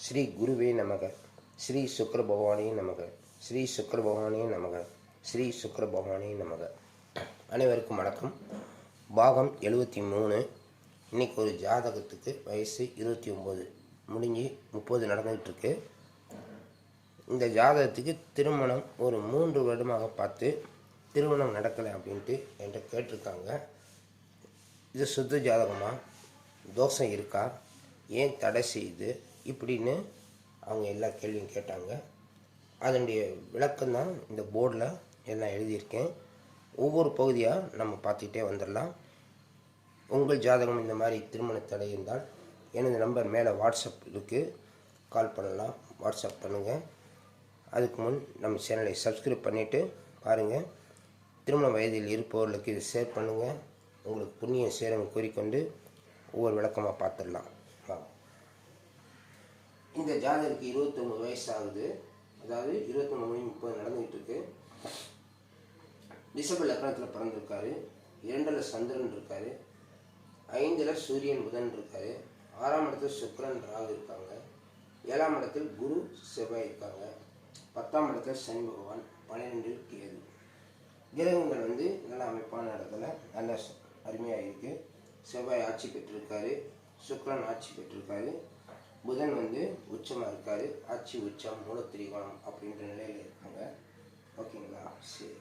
ஸ்ரீ குருவே நமக. ஸ்ரீ சுக்கர பகவானே நமக. ஸ்ரீ சுக்கர பகவானே நமக. ஸ்ரீ சுக்கர பகவானே நமக. அனைவருக்கும் வணக்கம். பாகம் 73. இன்றைக்கி ஒரு ஜாதகத்துக்கு வயசு 29 முடிஞ்சு 30 நடந்துகிட்ருக்கு. இந்த ஜாதகத்துக்கு திருமணம் ஒரு 3 வருடமாக பார்த்து திருமணம் நடக்கலை அப்படின்ட்டு என்கிட்ட கேட்டிருக்காங்க. இது சுத்த ஜாதகமாக தோஷம் இருக்கா, ஏன் தடை செய்யுது இப்படின்னு அவங்க எல்லா கேள்வியும் கேட்டாங்க. அதனுடைய விளக்கம்தான் இந்த போர்டில் எல்லாம் எழுதியிருக்கேன். ஒவ்வொரு பகுதியாக நம்ம பார்த்துக்கிட்டே வந்துடலாம். உங்கள் ஜாதகம் இந்த மாதிரி திருமண தடை இருந்தால் எனது நம்பர் மேலே வாட்ஸ்அப் இருக்குது, கால் பண்ணலாம், வாட்ஸ்அப் பண்ணுங்கள். அதுக்கு முன் நம்ம சேனலை சப்ஸ்கிரைப் பண்ணிவிட்டு பாருங்கள். திருமண வயதில் இருப்பவர்களுக்கு இது ஷேர் பண்ணுங்கள். உங்களுக்கு புண்ணியம் சேரும் கூறிக்கொண்டு ஒவ்வொரு விளக்கமாக பார்த்துடலாம். இந்த ஜாதகருக்கு 29 வயசு ஆகுது. அதாவது 29 மணி 30 நடந்துகிட்டு இருக்கு. ரிஷப லக்னத்தில் பிறந்திருக்காரு. 2ல் சந்திரன் இருக்காரு. 5ல் சூரியன் புதன் இருக்காரு. 6ஆம் இடத்தில் சுக்கிரன் ராகு இருக்காங்க. 7ஆம் இடத்தில் குரு செவ்வாய் இருக்காங்க. 10ஆம் இடத்தில் சனி பகவான், 12ல் கேது. கிரகங்கள் நல்ல அமைப்பான இடத்துல நல்ல அருமையாக இருக்குது. செவ்வாய் ஆட்சி பெற்றிருக்காரு. சுக்கிரன் ஆட்சி பெற்றிருக்காரு. புதன் உச்சமாக இருக்கார். ஆட்சி உச்சம் மூலத்திரிகோணம் அப்படின்ற நிலையில் இருக்காங்க. ஓகேங்களா? சரி.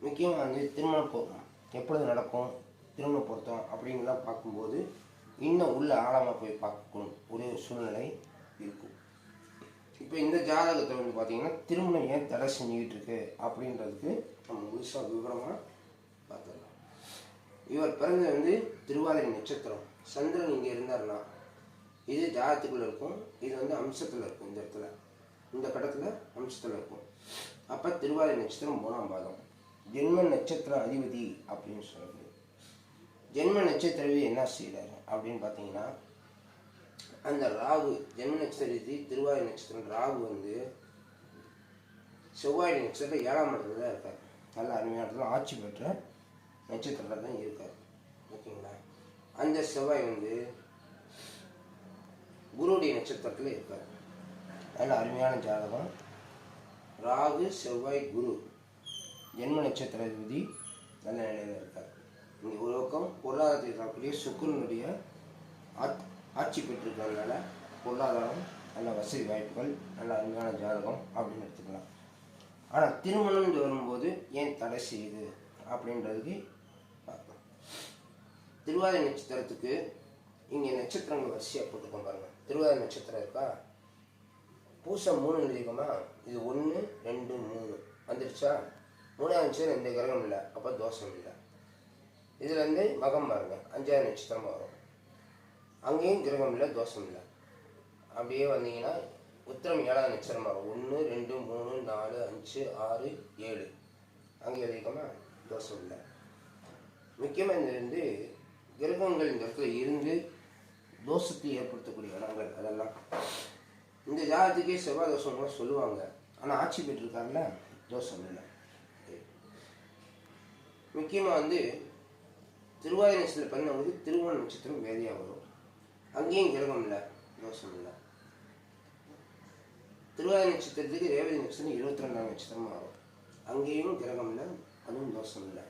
முக்கியமாக திருமணம் எப்பொழுது நடக்கும், திருமண பொருத்தம் அப்படின்லாம் பார்க்கும்போது இன்னும் உள்ள ஆழமாக போய் பார்க்கணும் ஒரு சூழ்நிலை இருக்கும். இப்போ இந்த ஜாதகத்தை பார்த்தீங்கன்னா திருமணம் ஏன் தடை செஞ்சுக்கிட்டு இருக்கு அப்படின்றதுக்கு நம்ம முழுசாக விவரமாக பார்த்துடலாம். இவர் பிறந்தது திருவாதிரை நட்சத்திரம். சந்திரன் இங்கே இருந்தார்னா இது ஜாதகத்துக்குள்ள இருக்கும். இது அம்சத்தில் இருக்கும். இந்த இடத்துல இந்த கட்டத்தில் அம்சத்தில் இருக்கும். அப்போ திருவாதிரை நட்சத்திரம் 3ஆம் பாதம். ஜென்ம நட்சத்திர அதிபதி அப்படின்னு சொல்லுது. ஜென்ம நட்சத்திரவி என்ன செய்கிறாரு அப்படின்னு பார்த்தீங்கன்னா, அந்த ராகு ஜென்ம நட்சத்திரத்தி திருவாதிரை நட்சத்திரம் ராகு செவ்வாய் நட்சத்திரம் 7ஆம் இடத்துல தான் இருக்கார். நல்ல அருமையான இடத்துல ஆட்சி பெற்ற நட்சத்திரத்தில் தான் இருக்கார். ஓகேங்களா? அந்த செவ்வாய் குருவுடைய நட்சத்திரத்தில் இருக்கார். நல்ல அருமையான ஜாதகம். ராகு செவ்வாய் குரு ஜென்ம நட்சத்திர விதி நல்ல நிலையில் இருக்கார். இங்கே ஒரு பக்கம் பொருளாதாரத்தை சாப்பிடைய சுக்கிரனுடைய ஆட்சி பெற்றிருக்கிறதுனால பொருளாதாரம் நல்ல வசதி வாய்ப்புகள் நல்ல அருமையான ஜாதகம் அப்படின்னு எடுத்துக்கலாம். ஆனால் திருமணம் வரும்போது ஏன் தடை செய்யுது அப்படின்றதுக்கு பார்க்கலாம். திருவாதிரை நட்சத்திரத்துக்கு இங்கே நட்சத்திரங்கள் வரிசையாக போட்டுக்கோங்க பாருங்கள். திருவாதிரை நட்சத்திரம் இருக்கா, பூசம் 3 எழுதிக்கோமா. இது 1 2 3 வந்துருச்சா. 3ஆம் நட்சத்திரம் எந்த கிரகம் இல்லை, அப்போ தோஷம் இல்லை. இதில் மகம் பாருங்க, 5ஆவது நட்சத்திரமாக வரும். அங்கேயும் கிரகம் இல்லை, தோஷம் இல்லை. அப்படியே வந்தீங்கன்னா உத்திரம் 7ஆவது நட்சத்திரமாக வரும். 1 2 3 4 5 6 7 அங்கே எழுதிக்கோமா, தோஷம் இல்லை. முக்கியமாக இந்த கிரகங்கள் இந்த இடத்துல இருந்து தோஷத்தை ஏற்படுத்தக்கூடிய இடங்கள் அதெல்லாம் இந்த ஜாதகத்துக்கே செவ்வாய் தோஷம் கூட சொல்லுவாங்க. ஆனால் ஆட்சி பெற்றிருக்காருல, தோஷம் இல்லை. முக்கியமாக திருவாதிரை நட்சத்திரம் பிறந்தவங்களுக்கு திருவோண நட்சத்திரம் வேதியாக வரும். அங்கேயும் கிரகம் இல்லை, தோஷம் இல்லை. திருவாதிரை நட்சத்திரத்துக்கு ரேவதி நட்சத்திரம் 22ஆம் நட்சத்திரமாக வரும். அங்கேயும் கிரகம் இல்லை, அதுவும் தோஷம் இல்லை.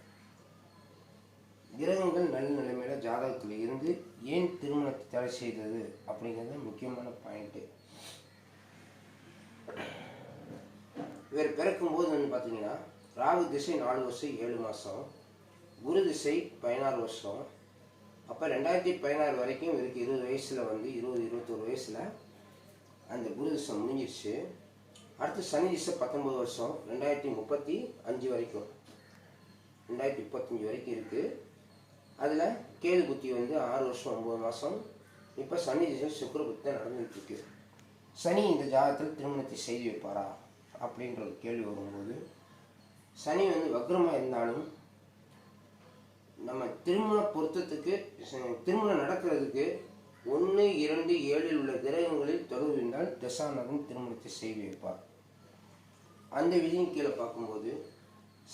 கிரகங்கள் நல்ல நிலைமையில ஜாதகத்தில் இருந்து ஏன் திருமணத்தை தடை செய்தது அப்படிங்கிறது முக்கியமான பாயிண்ட்டு. இவர் பிறக்கும்போது பார்த்தீங்கன்னா ராகு திசை 4 வருஷம் 7 மாதம், குரு திசை 16 வருஷம். அப்போ 2016 வரைக்கும் இவருக்கு 20 வயசில் 20-21 வயசில் அந்த குரு திசை முடிஞ்சிருச்சு. அடுத்து சனி திசை 19 வருஷம், 2035 வரைக்கும் 2035 வரைக்கும் இருக்குது. அதில் கேது புத்தி 6 வருஷம் 9 மாதம். இப்போ சனி திசை சுக்கிர புத்தி தான் நடந்துகிட்ருக்கு. சனி இந்த ஜாதகத்தில் திருமணத்தை செய்து வைப்பாரா அப்படின்ற ஒரு கேள்வி வரும்போது, சனி வக்ரமாக இருந்தாலும் நம்ம திருமண பொருத்தத்துக்கு திருமணம் நடக்கிறதுக்கு 1 2 7 உள்ள கிரகங்களில் தொடர்பு இருந்தால் தசாநகம் திருமணத்தை செய்து வைப்பார். அந்த விதியின் கீழே பார்க்கும்போது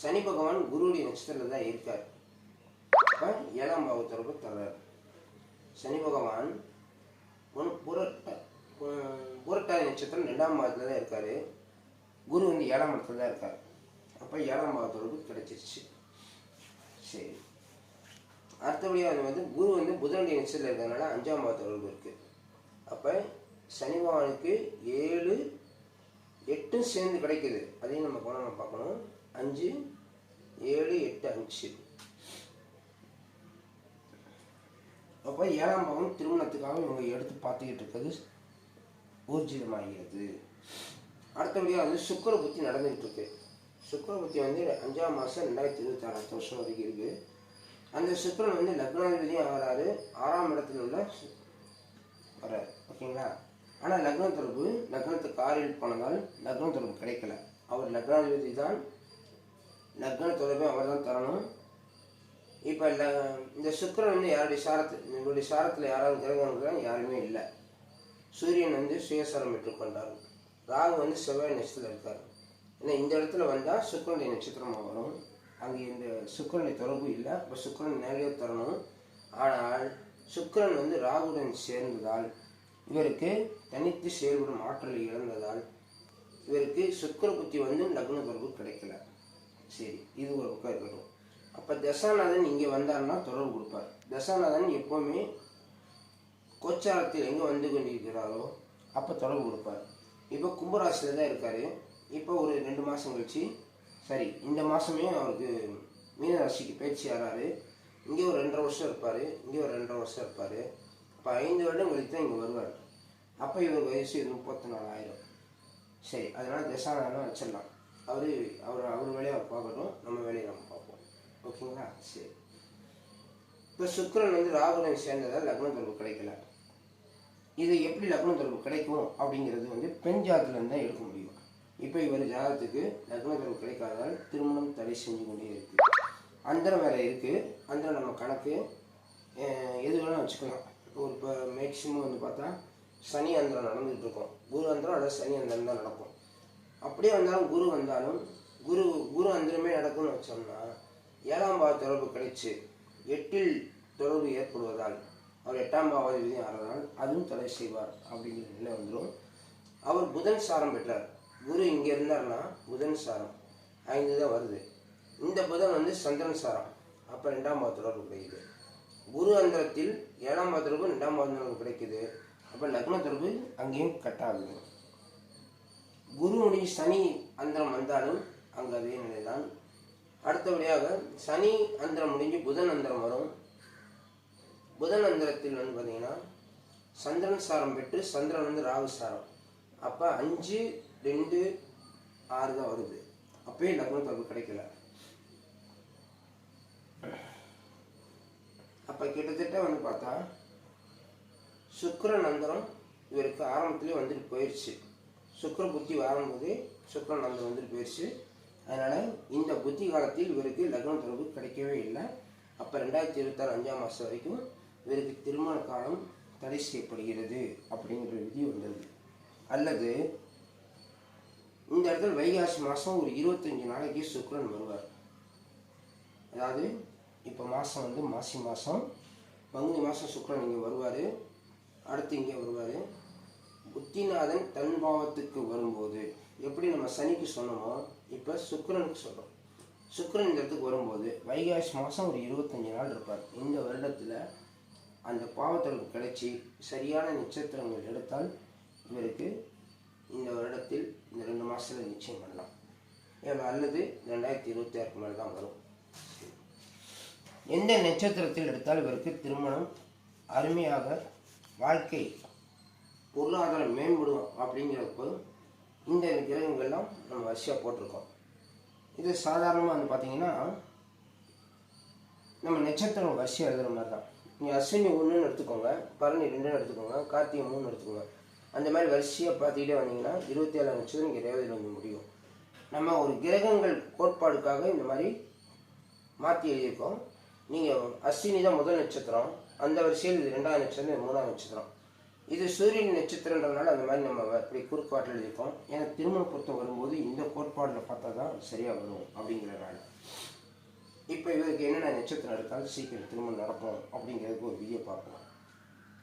சனி பகவான் குருவுடைய நட்சத்திரத்தில் தான் இருக்கார். அப்போ 7ஆம் பாவத்தொடர்பு தர்றார். சனி பகவான் நட்சத்திரம் 2ஆம் பாவத்தில் தான் இருக்கார். குரு வந்து 7ஆம் இடத்துல தான் இருக்கார். அப்போ 7ஆம் பாவ தொடர்பு கிடைச்சிருச்சு. சரி, அடுத்தபடியாக வந்து குரு வந்து புதனுடைய நட்சத்திரத்தில் இருக்கிறதுனால 5ஆம் பாவ தொடர்பு இருக்குது. அப்போ சனி பகவானுக்கு 7 8 சேர்ந்து கிடைக்குது. அதையும் நம்ம கவனமாக பார்க்கணும். 5 7 8 5. அப்போ 7ஆம் பாவம் திருமணத்துக்காக இவங்க எடுத்து பார்த்துக்கிட்டு இருக்கிறது ஊர்ஜிதமாகிறது. அடுத்தபடியாக வந்து சுக்கிர புத்தி நடந்துகிட்டு இருக்கு. சுக்கிர புத்தி வந்து 5ஆம் மாதம் 2026 வருஷம் வரைக்கும் இருக்குது. அந்த சுக்கிரன் வந்து லக்னாதிபதியும் ஆகிறாரு, 6ஆம் இடத்துல உள்ள வர்றாரு. ஓகேங்களா? ஆனால் லக்ன தொடர்பு லக்னத்துக்கு 6 போனதால் லக்ன தொடர்பு கிடைக்கல. அவர் லக்னாதிபதி தான், லக்ன தொடர்பை அவர் தான் தரணும். இப்போ இந்த சுக்கிரன் வந்து யாருடைய இவருடைய சாரத்தில் யாராவது கிரகங்கள் யாருமே இல்லை. சூரியன் வந்து சுயசாரம் பெற்றுக்கொண்டார். ராகு வந்து செவ்வாய் நட்சத்திரத்தில் இருக்கார். ஏன்னா இந்த இடத்துல வந்தால் சுக்கிரனுடைய நட்சத்திரமாக வரும். அங்கே இந்த சுக்கிரனுடைய தொடர்பு இல்லை. இப்போ சுக்கிரன் நேரடியாக தரணும். ஆனால் சுக்கிரன் வந்து ராகுடன் சேர்ந்ததால் இவருக்கு தனித்து செயல்படும் ஆற்றலை இழந்ததால் இவருக்கு சுக்கிர புத்தி வந்து லக்ன தொடர்பு கிடைக்கல. சரி, இது ஒரு பக்கம் இருக்கட்டும். அப்போ தசாநாதன் இங்கே வந்தார்னா தொடர்பு கொடுப்பார். தசாநாதன் எப்போவுமே கோச்சாரத்தில் எங்கே வந்து கொண்டிருக்கிறாரோ அப்போ தொடர்பு கொடுப்பார். இப்போ கும்பராசியில் தான் இருக்கார். இப்போ ஒரு 2 மாதம் கழிச்சு, சரி இந்த மாதமே அவருக்கு மீன ராசிக்கு பயிற்சி ஆகிறாரு. இங்கே ஒரு 2.5 வருஷம் இருப்பார், இங்கே ஒரு 2.5 வருஷம் இருப்பார். இப்போ 5 வருடம் கழித்து தான் இங்கே வருவார். அப்போ இவர் வயசு 34 ஆயிரம். சரி, அதனால் தசாநாதன் வச்சிடலாம். அவர் வேலையை அவர் பார்க்கட்டும், நம்ம வேலையை நம்ம பார்ப்போம். ஓகேங்களா? சரி, இப்போ சுக்கிரன் வந்து ராகுடன் சேர்ந்ததால் லக்ன தொடர்பு கிடைக்கல. இது எப்படி லக்ன தொடர்பு கிடைக்கும் அப்படிங்கிறது வந்து பெண் ஜாதகத்துலேருந்து தான் எடுக்க முடியும். இப்போ இவர் ஜாதகத்துக்கு லக்ன தொடர்பு கிடைக்காததால் திருமணம் தடை செஞ்சு கொண்டே இருக்குது. அந்தரம் வேறு இருக்குது. அந்தரம் நம்ம கணக்கு எது வேணாலும் வச்சுக்கலாம். இப்போ மேக்சிமம் வந்து பார்த்தா சனி அந்தரம் நடந்துகிட்டு இருக்கும். குரு அந்தரம் அல்லது சனி அந்தரம் தான் நடக்கும். அப்படியே வந்தாலும் குரு வந்தாலும் குரு அந்தரமே நடக்கும்னு வச்சோம்னா 7ஆம் பாவ தொடர்பு கிடைச்சி 8இல் தொடர்பு ஏற்படுவதால் அவர் 8ஆம் பாவாதிபதியும் ஆகிறதால் அதுவும் தடை செய்வார் அப்படிங்கிற நிலை வந்துடும். அவர் புதன் சாரம் பெற்றார். குரு இங்கே இருந்தார்னா புதன் சாரம் 5 தான் வருது. இந்த புதன் வந்து சந்திரன் சாரம். அப்போ 2ஆம் பாவ தொடர்பு கிடைக்குது. குரு அந்தரத்தில் 7ஆம் பாவ தொடர்பு 2ஆம் பாவ தொடர்பு கிடைக்குது. அப்போ லக்ன தொடர்பு அங்கேயும் கட் ஆகுது. குருவுடைய சனி அந்தரம் வந்தாலும் அங்கே அதே நிலைதான். அடுத்தபடியாக சனி அந்தரம் முடிஞ்சு புதன் அந்தரம் வரும். புதன் அந்தரத்தில் வந்து பார்த்தீங்கன்னா சந்திரன் சாரம் பெற்று சந்திரன் வந்து ராகு சாரம். அப்போ 5 2 6 தான் வருது. அப்பயே லக்ன தொடர்பு கிடைக்கல. அப்போ கிட்டத்தட்ட வந்து பார்த்தா சுக்கிரன் அந்தரம் இவருக்கு ஆரம்பத்திலே வந்துட்டு போயிடுச்சு. சுக்கிர புத்தி வரும்போது சுக்கிரன் அந்தரம் வந்துட்டு போயிடுச்சு. அதனால் இந்த புத்தி காலத்தில் இவருக்கு லக்ன தொடர்பு கிடைக்கவே இல்லை. அப்போ 2026 5ஆம் மாதம் வரைக்கும் இவருக்கு திருமண காலம் தடை செய்யப்படுகிறது அப்படிங்கிற விதி வந்தது. அல்லது இந்த இடத்துல வைகாசி மாதம் ஒரு 25 நாளைக்கு சுக்கிரன் வருவார். அதாவது இப்போ மாதம் வந்து மாசி மாதம், பங்குனி மாதம் சுக்கிரன் இங்கே வருவார். அடுத்து இங்கே வருவார். புத்திநாதன் தன் பாவத்துக்கு வரும்போது எப்படி நம்ம சனிக்கு சொன்னோமோ இப்போ சுக்கிரனுக்கு சொல்கிறோம். சுக்கிரன் இந்த இடத்துக்கு வரும்போது வைகாசி மாதம் ஒரு 25 நாள் இருப்பார். இந்த வருடத்தில் அந்த பாவத்தொடர்பு கிடைச்சி சரியான நட்சத்திரங்கள் எடுத்தால் இவருக்கு இந்த வருடத்தில் இந்த 2 மாதத்தில் நிச்சயம் பண்ணலாம். அல்லது 2026 மேலே தான் வரும். எந்த நட்சத்திரத்தில் எடுத்தால் இவருக்கு திருமணம் அருமையாக வாழ்க்கை பொருளாதாரம் மேம்படும் அப்படிங்கிறப்போ இந்த கிரகங்கள்லாம் நம்ம வரிசையாக போட்டிருக்கோம். இது சாதாரணமாக வந்து பார்த்திங்கன்னா நம்ம நட்சத்திரம் வரிசையாக எழுதுகிற மாதிரி தான். நீங்கள் அஸ்வினி 1ன்னு எடுத்துக்கோங்க, பரணி 2ன்னு எடுத்துக்கோங்க, கார்த்திகை 3 எடுத்துக்கோங்க. அந்த மாதிரி வரிசையாக பார்த்துக்கிட்டே வந்தீங்கன்னா 27 நட்சத்திரம் இங்கே ரேவதியில் வந்து முடியும். நம்ம ஒரு கிரகங்கள் கோட்பாடுக்காக இந்த மாதிரி மாற்றி எழுதியிருக்கோம். நீங்கள் அஸ்வினி தான் முதல் நட்சத்திரம், அந்த வரிசையில் இது 2ஆம் நட்சத்திரம், 3ஆம் நட்சத்திரம். இது சூரியன் நட்சத்திரன்றதுனால அந்த மாதிரி நம்ம அப்படி குறுக்காட்டில் எழுதியிருக்கோம். ஏன்னா திருமண பொருத்தம் வரும்போது இந்த கோட்பாடில் பார்த்தா தான் சரியாக வரும் அப்படிங்கிறனால. இப்போ இவருக்கு என்னென்ன நட்சத்திரம் எடுத்தாலும் சீக்கிரம் திருமணம் நடக்கும் அப்படிங்கிறதுக்கு ஒரு விதியை பார்ப்போம்.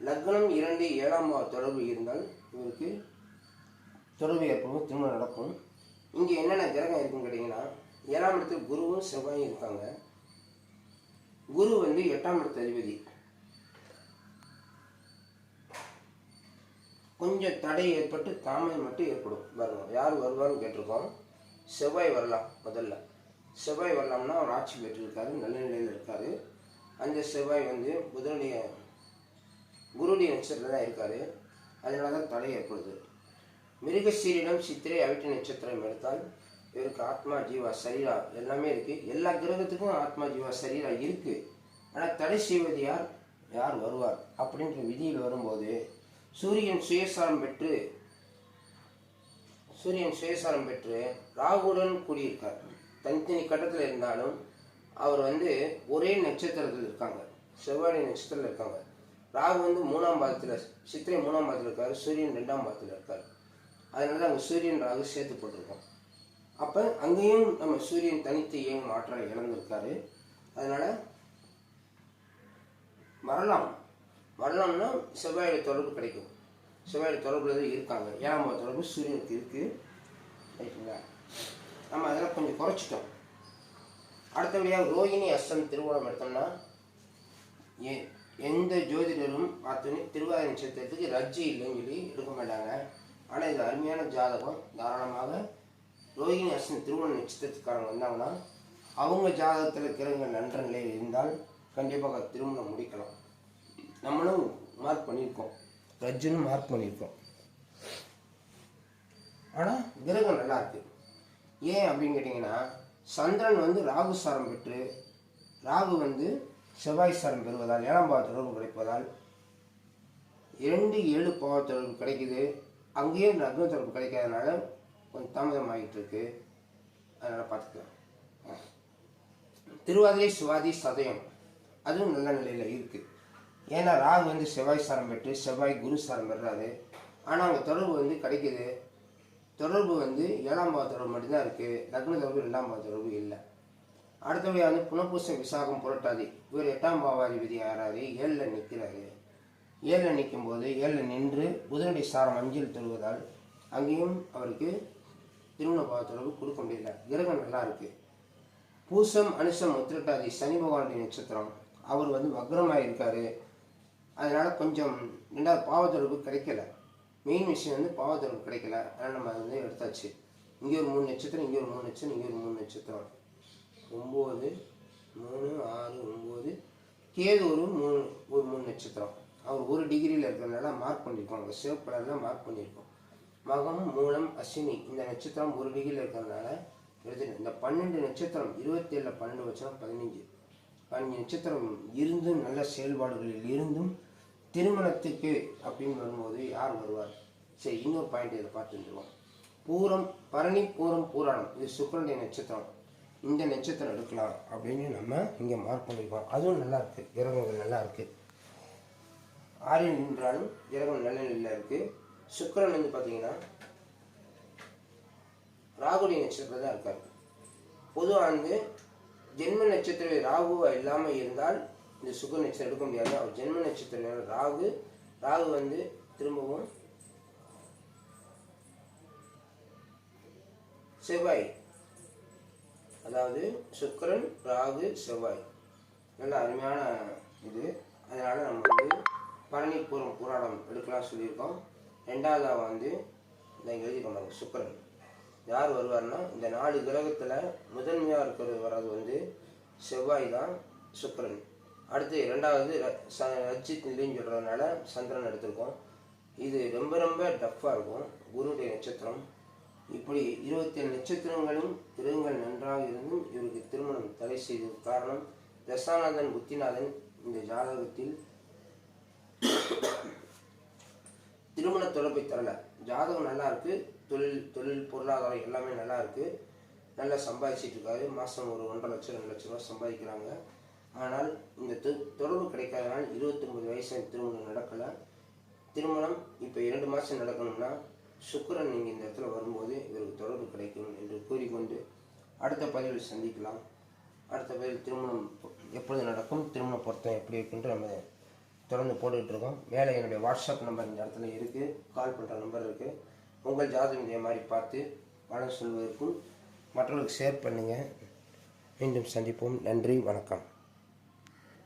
லக்னம் 2 7ஆம் பாவ தொடர்பு இருந்தால் இவருக்கு தொடர்பு ஏற்படும், திருமணம் நடக்கும். இங்கே என்னென்ன கிரகம் இருக்குன்னு கேட்டிங்கன்னா, 7ஆம் இடத்தில் குருவும் செவ்வாயும் இருக்காங்க. குரு வந்து 8ஆம் இடத்து அதிபதி. கொஞ்சம் தடை ஏற்பட்டு தாமதம் மட்டும் ஏற்படும். பாருங்க, யார் வருவான்னு கேட்டிருக்கோம். செவ்வாய் வரலாம். முதல்ல செவ்வாய் வரலாம்னா அவர் ஆட்சி பெற்றிருக்காரு, நல்ல நிலையில் இருக்காரு. அந்த செவ்வாய் வந்து குருடைய நட்சத்திரம் தான் இருக்காரு. அதனால தான் தடை ஏற்படுது. மிருகசீரிடம் சித்திரை அவிட்ட நட்சத்திரம் எடுத்தால் இவருக்கு ஆத்மா ஜீவா சரீரா எல்லாமே இருக்கு. எல்லா கிரகத்துக்கும் ஆத்மா ஜீவா சரீரா இருக்கு. ஆனால் தடை செய்வது யார், யார் வருவார் அப்படின்ற விதியில் வரும்போது சூரியன் சுயசாரம் பெற்று ராகுடன் கூடியிருக்கார். தனித்தனி கட்டத்தில் இருந்தாலும் அவர் வந்து ஒரே நட்சத்திரத்தில் இருக்காங்க, செவ்வாய் நட்சத்திரத்தில் இருக்காங்க. ராகு வந்து 3ஆம் பாதத்தில், சித்திரை 3ஆம் பாதத்தில் இருக்காரு, சூரியன் 2ஆம் பாதத்தில் இருக்கார். அதனால தான் அங்கே சூரியன் ராகு சேர்த்து போட்டிருக்கோம். அப்போ அங்கேயும் நம்ம சூரியன் தனித்து இயங்கும் ஆற்றலை இழந்திருக்காரு. அதனால் வரலாம்னா செவ்வாயோட தொடர்பு கிடைக்கும். செவ்வாயோட தொடர்புல தான் இருக்காங்க. 7ஆம் பாவ தொடர்பு சூரியனுக்கு இருக்குது. ரைட்டுங்களா? நம்ம அதெல்லாம் கொஞ்சம் குறைச்சிட்டோம். அடுத்தபடியாக ரோகிணி அஸ்தம் திருவோணம் எடுத்தோம்னா எந்த ஜோதிடரும் பார்த்தோன்னே திருவாதிரை நட்சத்திரத்துக்கு ரஜ்ஜி இல்லைன்னு சொல்லி எடுக்க மாட்டாங்க. ஆனால் இது அருமையான ஜாதகம். தாராளமாக ரோகிணி அஸ்தம் திருவோண நட்சத்திரத்துக்காரங்க வந்தாங்கன்னா அவங்க ஜாதகத்தில் கிரகங்கள் நன்ற நிலையில் இருந்தால் கண்டிப்பாக திருமணம் முடிக்கலாம். நம்மளும் மார்க் பண்ணியிருக்கோம், ரஜ்ஜுன்னு மார்க் பண்ணியிருக்கோம். ஆனால் கிரகம் நல்லா இருக்கு. ஏன் அப்படின்னு கேட்டிங்கன்னா, சந்திரன் வந்து ராகு சாரம் பெற்று ராகு வந்து செவ்வாய் சாரம் பெறுவதால் 7ஆம் பாவ தொடர்பு கிடைப்பதால் 2-7 பாவ தொடர்பு கிடைக்குது. அங்கேயும் லக்ன தொடர்பு கிடைக்காதனால கொஞ்சம் தாமதம் ஆகிட்டு இருக்கு. அதனால் பார்த்துக்கலாம். திருவாதிரை சுவாதி சதயம் அதுவும் நல்ல நிலையில் இருக்குது. ஏன்னா ராகு வந்து செவ்வாய் சாரம் பெற்று செவ்வாய் குரு சாரம் பெறாது. ஆனால் அங்கே தொடர்பு வந்து கிடைக்குது. தொடர்பு வந்து 7ஆம் பாவ தொடர்பு மட்டும்தான் இருக்குது. லக்ன தொடர்பு 2ஆம் பாவ தொடர்பு இல்லை. அடுத்தபடியாக வந்து புனப்பூசம் விசாகம் புரட்டாதி இவர் 8ஆம் பாவாதிபதி ஆறாது 7ல் நிற்கிறாரு. 7ல் நிற்கும் போது 7ல் நின்று புதனுடைய சாரம் 5ல் தருவதால் அங்கேயும் அவருக்கு திருமண பாவ தொடர்பு கொடுக்க முடியல. கிரகம் நல்லா இருக்கு. பூசம் அனுசம் உத்திரட்டாதி சனி பகவானுடைய நட்சத்திரம், அவர் வந்து வக்ரமாக இருக்காரு. அதனால கொஞ்சம் 2வது பாவ தொடர்பு கிடைக்கல. மெயின் விஷயம் வந்து பாவ தொடர்பு கிடைக்கல. அதனால் நம்ம வந்து எடுத்தாச்சு. இங்கே ஒரு 3 நட்சத்திரம், இங்கே ஒரு 3 நட்சத்திரம், இங்கே ஒரு 3 நட்சத்திரம், 9 3 6 9 கேது ஒரு 3 நட்சத்திரம். அவர் 1 டிகிரியில் இருக்கிறதுனால மார்க் பண்ணியிருக்கோம். அங்கே சிவப்பு கலரில் மார்க் பண்ணியிருக்கோம். மகம் மூலம் அஸ்வினி இந்த நட்சத்திரம் 1 டிகிரியில் இருக்கிறதுனால எடுத்துட்டு இந்த 12 நட்சத்திரம் 27ல் 12 வச்சோம் 15 நட்சத்திரம் இருந்தும் நல்ல செயல்பாடுகளில் இருந்தும் திருமணத்துக்கு அப்படின்னு வரும்போது யார் வருவார்? சரி, இன்னொரு பாயிண்ட் இதை பார்த்துருவோம். பூரம் பரணி பூரம் பூராடம் இது சுக்கிரனுடைய நட்சத்திரம். இந்த நட்சத்திரம் எடுக்கலாம் அப்படின்னு நம்ம இங்கே மார்க் பண்ணியிருக்கோம். அதுவும் நல்லா இருக்குது. கிரகங்கள் நல்லா இருக்குது. 6ல் நின்றாலும் கிரகம் நல்ல நிலையில் இருக்குது. சுக்கிரன் வந்து பார்த்தீங்கன்னா ராகுடைய நட்சத்திரம் தான் இருக்காரு. பொதுவாக வந்து ஜென்ம நட்சத்திரம் ராகுவா இல்லாமல் இருந்தால் இந்த சுக்கிர நட்சத்திரம் எடுக்க முடியாது. அவர் ஜென்ம நட்சத்திரம் ராகு வந்து திரும்பவும் செவ்வாய், அதாவது சுக்கிரன் ராகு செவ்வாய் நல்ல அருமையான இது. அதனால் நம்ம வந்து பரணி பூரம் புராணம் எடுக்கலாம் சொல்லியிருக்கோம். 2வதாக வந்து இதை எழுதிக்கொண்டாங்க. சுக்கிரன் யார் வருவார்னா இந்த 4 கிரகத்தில் முதன்மையாக இருக்கிறது வர்றது வந்து செவ்வாய் தான், சுக்கிரன். அடுத்து 2வது ரஜித் நிலைன்னு சொல்கிறதுனால சந்திரன் எடுத்திருக்கோம். இது ரொம்ப ரொம்ப டஃப்பாக இருக்கும். குருடைய நட்சத்திரம். இப்படி 27 நட்சத்திரங்களும் கிரகங்கள் நன்றாக இருந்தும் இவருக்கு திருமணம் தடை செய்தது காரணம் தசாநாதன் புத்திநாதன் இந்த ஜாதகத்தில் திருமண தொடர்பை தரல. ஜாதகம் நல்லா இருக்கு. தொழில் பொருளாதாரம் எல்லாமே நல்லா இருக்கு. நல்லா சம்பாதிச்சிட்டு இருக்காரு. மாதம் ஒரு 1.5 லட்சம் 2 லட்ச ரூபா சம்பாதிக்கிறாங்க. ஆனால் இந்த தொடர்பு கிடைக்காதனால் 29 வயசு திருமணம் நடக்கலை. திருமணம் இப்போ 2 மாதம் நடக்கணும்னா சுக்கிரன் நீங்கள் இந்த இடத்துல வரும்போது இவருக்கு தொடர்பு கிடைக்கும் என்று கூறிக்கொண்டு அடுத்த பதிவில் சந்திக்கலாம். அடுத்த பதிவில் திருமணம் எப்பொழுது நடக்கும், திருமண பொருத்தம் எப்படி இருக்குன்ற நம்ம தொடர்ந்து போட்டுக்கிட்டு இருக்கோம். மேலே என்னுடைய வாட்ஸ்அப் நம்பர் இந்த இடத்துல இருக்குது. கால் பண்ணுற நம்பர் இருக்குது. உங்கள் ஜாதகம் இதே மாதிரி பார்த்து பலன் சொல்வதற்கும் மற்றவர்களுக்கு ஷேர் பண்ணுங்கள். மீண்டும் சந்திப்போம். நன்றி, வணக்கம்.